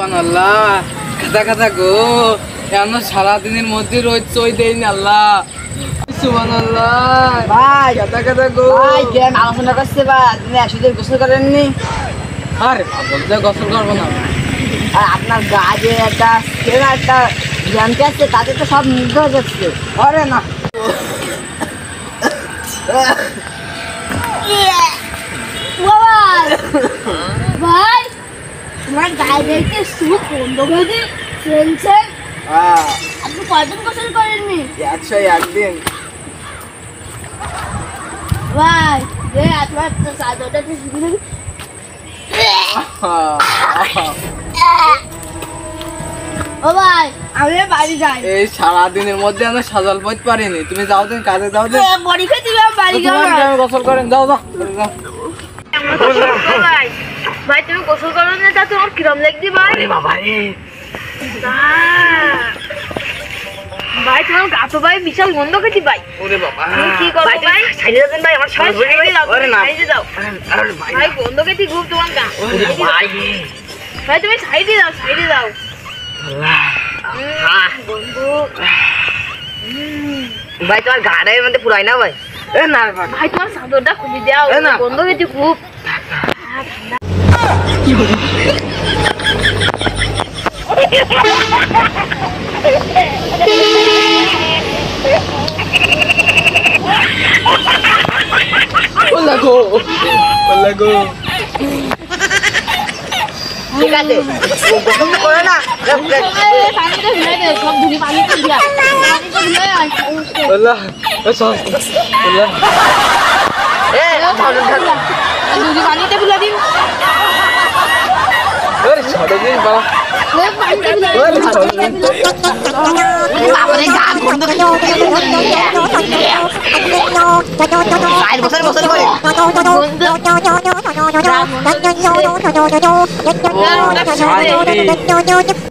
আল্লাহ খাতা খাতা গো এমন সারাদিনের মধ্যে রোজ চই দেয়নি আল্লাহ। সুবহানাল্লাহ ভাই খাতা খাতা গো ভাই কেন আলোচনা করছে বা আপনি একসাথে গোসল করেননি? আরে বলতে গোসল করবো না আর আপনার গায়ে একটা সেরা একটা জ্যামকে আছে তাতে তো সব মুগ্ধ হয়ে যাচ্ছে। আরে না ভাই তোমার গায়ে দেখতে সুপ বন্ধ করে দিন ফ্রেন্ডসের আপনি কয়দিন গোসল করেননি 101 দিন। ভাই রে আপনার চাদরটা তো শুধু ও ভাই আমি বাড়ি যাই। এই সারাদিনের মধ্যে আমরা সাজাল পথ পারিনি, তুমি যাও দিন কাজে যাও দিন। বড়ি খেতে যাও বাড়ি তোমার যাও। আমি গোসল করেন যাও যাও যাও। ভাই ভাই তুমি গোসল করো না তা তোমার কিরম লাগছে ভাই? আরে বাবা রে ভাই তোমার গা তো ভাই বিশাল গন্ধ খেতে ভাই। ওরে বাবা তুমি কি করো ভাই? সাইডে যাবেন ভাই, আমার ভাই সাইডে যাও, আরে না। সাইডে যাও। আরে ভাই ভাই গন্ধ খেতে খুব তোমার গা। ওরে ভাই ভাই তুমি সাইডে যাও, সাইডে যাও। আল্লাহ বন্ধু ভাই তোমার গাড়ির মধ্যে পুরাই না ভাই। এ না রে ভাই ভাই তোমার চাদরটা খুলে দাও, এ না। গন্ধ খেতে খুব। ওলা গো ওলা গো ঠিক আছে গোসল করে না। পানিটা ধুয়ে দে, সব ধুলি পানিটা দিয়া। পানিটা ধুয়ে আয়। ওলা ও সব ওলা ধুলি পানিটা ধুলে দিন। ওরে ছোট দিন বাবা পানিটা ধুলে ওরে ছোট দিন বাবারে গা গন্ধ গোসল গোসল করে ও শান্তি